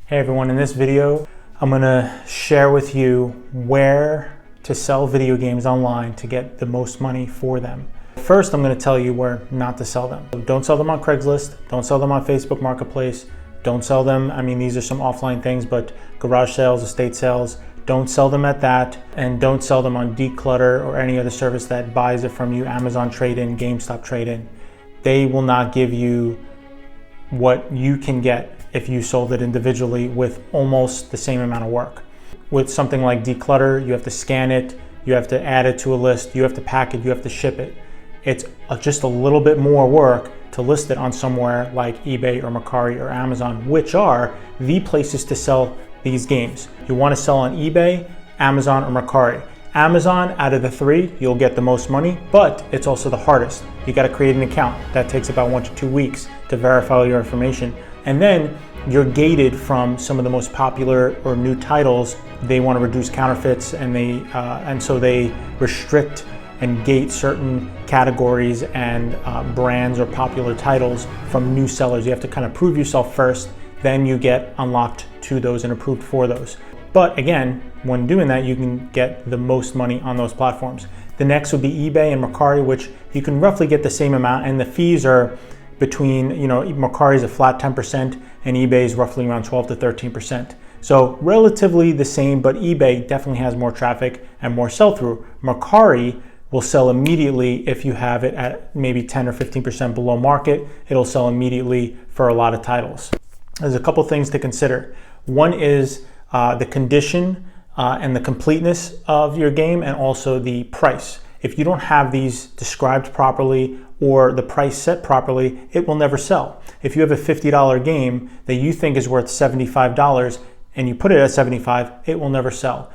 Hey everyone, in this video, I'm gonna share with you where to sell video games online to get the most money for them. First, I'm gonna tell you where not to sell them. Don't sell them on Craigslist, don't sell them on Facebook Marketplace, don't sell them, these are some offline things, but garage sales, estate sales, don't sell them at that, and don't sell them on Declutter or any other service that buys it from you, Amazon Trade-In, GameStop Trade-In. They will not give you what you can get if you sold it individually with almost the same amount of work. With something like Declutter, you have to scan it, you have to add it to a list, you have to pack it, you have to ship it. It's just a little bit more work to list it on somewhere like eBay or Mercari or Amazon, which are the places to sell these games. You want to sell on eBay, Amazon, or Mercari. Amazon, out of the three, you'll get the most money, but it's also the hardest. You got to create an account. That takes about 1 to 2 weeks to verify all your information. And then you're gated from some of the most popular or new titles. They want to reduce counterfeits, and so they restrict and gate certain categories and brands or popular titles from new sellers. You have to kind of prove yourself first, then you get unlocked to those and approved for those. But again, when doing that, you can get the most money on those platforms. The next would be eBay and Mercari, which you can roughly get the same amount, and the fees are between, Mercari is a flat 10% and eBay is roughly around 12 to 13%. So relatively the same, but eBay definitely has more traffic and more sell-through. Mercari will sell immediately if you have it at maybe 10 or 15% below market. It'll sell immediately for a lot of titles. There's a couple things to consider. One is the condition and the completeness of your game, and also the price. If you don't have these described properly or the price set properly, it will never sell. If you have a $50 game that you think is worth $75 and you put it at $75, it will never sell.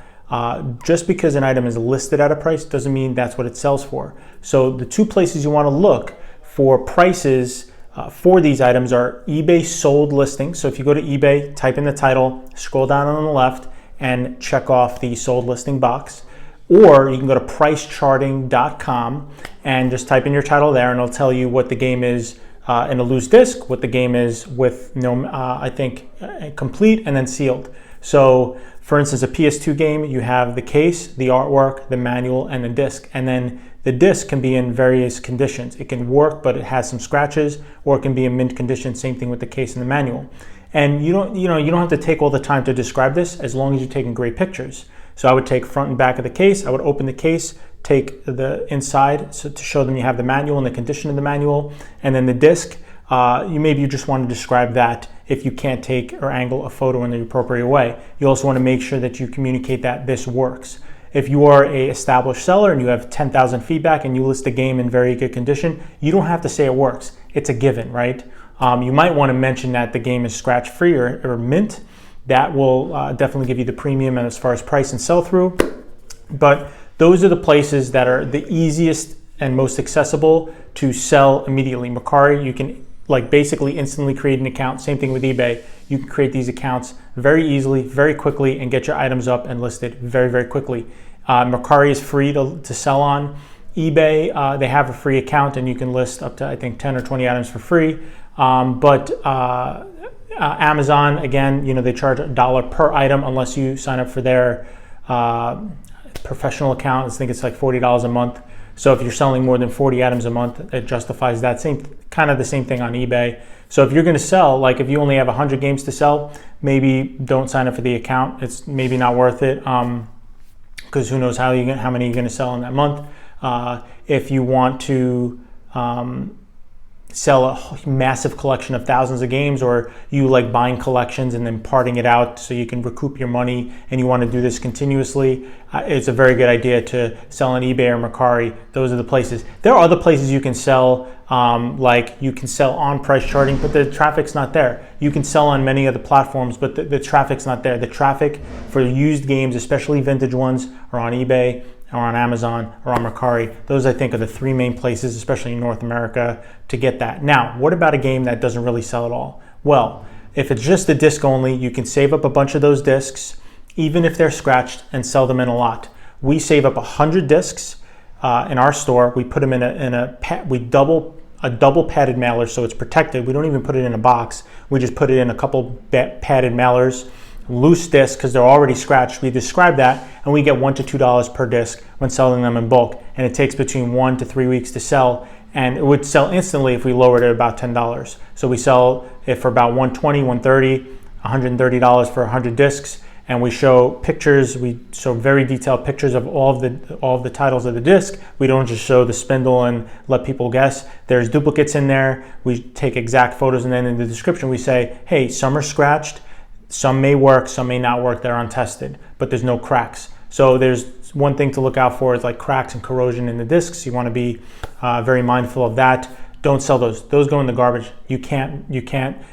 Just because an item is listed at a price doesn't mean that's what it sells for. So the two places you want to look for prices for these items are eBay sold listings. So if you go to eBay, type in the title, scroll down on the left, and check off the sold listing box. Or you can go to pricecharting.com and just type in your title there, and it'll tell you what the game is in a loose disc, what the game is with complete and then sealed. So for instance, a PS2 game, you have the case, the artwork, the manual, and the disc. And then the disc can be in various conditions. It can work, but it has some scratches, or it can be in mint condition. Same thing with the case and the manual. And you don't have to take all the time to describe this, as long as you're taking great pictures. So I would take front and back of the case. I would open the case, take the inside to show them you have the manual and the condition of the manual, and then the disc. You just want to describe that if you can't take or angle a photo in the appropriate way. You also want to make sure that you communicate that this works. If you are an established seller and you have 10,000 feedback and you list a game in very good condition, you don't have to say it works. It's a given, right? You might want to mention that the game is scratch-free or mint. That will definitely give you the premium as far as price and sell-through. But those are the places that are the easiest and most accessible to sell immediately. Mercari, you can basically instantly create an account. Same thing with eBay. You can create these accounts very easily, very quickly, and get your items up and listed very, very quickly. Mercari is free to sell on. eBay, they have a free account and you can list up to, I think, 10 or 20 items for free. But Amazon, again, they charge $1 per item unless you sign up for their professional account. I think it's like $40 a month. So if you're selling more than 40 items a month, it justifies that. Kind of the same thing on eBay. So if you're going to sell, if you only have 100 games to sell, maybe don't sign up for the account. It's maybe not worth it, because who knows how many you're going to sell in that month. If you want to sell a massive collection of thousands of games, or you like buying collections and then parting it out so you can recoup your money, and you want to do this continuously, it's a very good idea to sell on eBay or Mercari. Those are the places. There are other places you can sell, you can sell on price charting, but the traffic's not there. You can sell on many other platforms, but the traffic's not there. The traffic for used games, especially vintage ones, are on eBay or on Amazon or on Mercari. Those, I think, are the three main places, especially in North America, to get that. Now, what about a game that doesn't really sell at all? Well, if it's just a disc only, you can save up a bunch of those discs, even if they're scratched, and sell them in a lot. We save up 100 discs in our store. We put them we double a double padded mailer, so it's protected. We don't even put it in a box. We just put it in a couple padded mailers, loose discs because they're already scratched. We describe that, and we get $1 to $2 per disc when selling them in bulk. And it takes between 1 to 3 weeks to sell, and it would sell instantly if we lowered it about $10. So we sell it for about $120, $130, $130 for 100 discs. And we show pictures, we show very detailed pictures of all of the titles of the disc. We don't just show the spindle and let people guess. There's duplicates in there. We take exact photos, and then in the description we say, hey, some are scratched, some may work, some may not work, they're untested, but there's no cracks. So there's one thing to look out for is like cracks and corrosion in the discs. You want to be very mindful of that. Don't sell those. Those go in the garbage. You can't.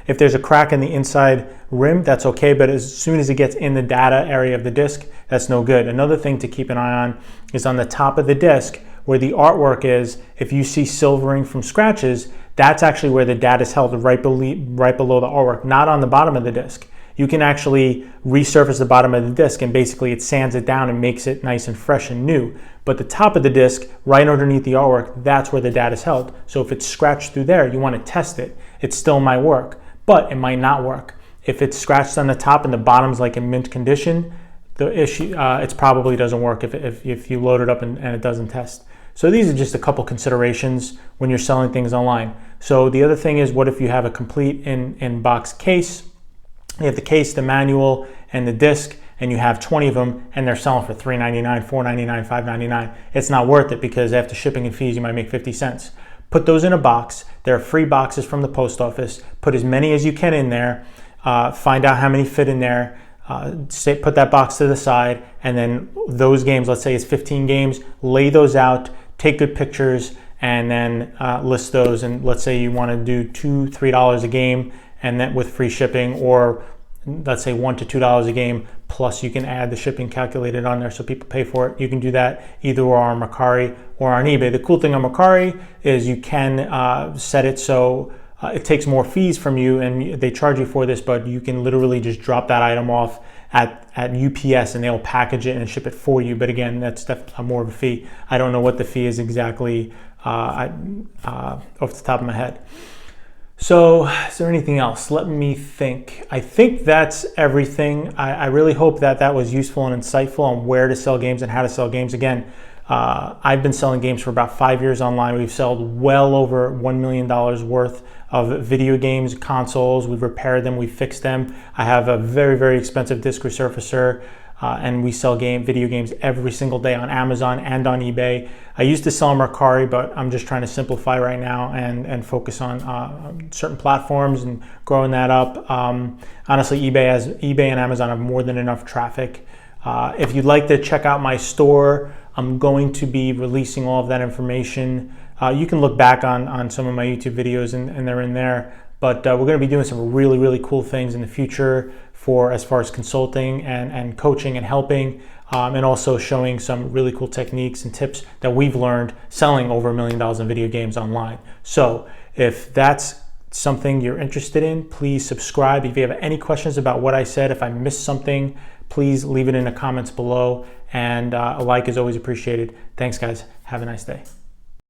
If there's a crack in the inside rim, that's okay, but as soon as it gets in the data area of the disc, that's no good. Another thing to keep an eye on is on the top of the disc where the artwork is. If you see silvering from scratches, that's actually where the data is held, right below the artwork, not on the bottom of the disc. You can actually resurface the bottom of the disc, and basically it sands it down and makes it nice and fresh and new. But the top of the disc, right underneath the artwork, that's where the data is held. So if it's scratched through there, you want to test it. It still might work, but it might not work. If it's scratched on the top and the bottom's like in mint condition, the issue, it probably doesn't work if you load it up and it doesn't test. So these are just a couple considerations when you're selling things online. So the other thing is, what if you have a complete in-box case? You have the case, the manual, and the disc, and you have 20 of them, and they're selling for $3.99, $4.99, $5.99. It's not worth it because after shipping and fees, you might make 50 cents. Put those in a box. There are free boxes from the post office. Put as many as you can in there. Find out how many fit in there. Put that box to the side, and then those games, let's say it's 15 games, lay those out, take good pictures, and then list those. And let's say you want to do $2, $3 a game, and then with free shipping, or let's say $1 to $2 a game, plus you can add the shipping calculated on there so people pay for it. You can do that either on Mercari or on eBay. The cool thing on Mercari is you can set it so it takes more fees from you, and they charge you for this, but you can literally just drop that item off at UPS and they'll package it and ship it for you. But again, that's definitely more of a fee. I don't know what the fee is exactly off the top of my head. So is there anything else? Let me think. I think that's everything. I really hope that was useful and insightful on where to sell games and how to sell games. Again, I've been selling games for about 5 years online. We've sold well over $1 million worth of video games, consoles. We've repaired them, we've fixed them. I have a very, very expensive disc resurfacer. And we sell video games every single day on Amazon and on eBay. I used to sell on Mercari, but I'm just trying to simplify right now and focus on certain platforms and growing that up. Honestly, eBay and Amazon have more than enough traffic. If you'd like to check out my store, I'm going to be releasing all of that information. You can look back on some of my YouTube videos and they're in there. But we're going to be doing some really, really cool things in the future as far as consulting and coaching and helping, and also showing some really cool techniques and tips that we've learned selling over $1 million in video games online. So if that's something you're interested in, please subscribe. If you have any questions about what I said, if I missed something, please leave it in the comments below. And a like is always appreciated. Thanks, guys. Have a nice day.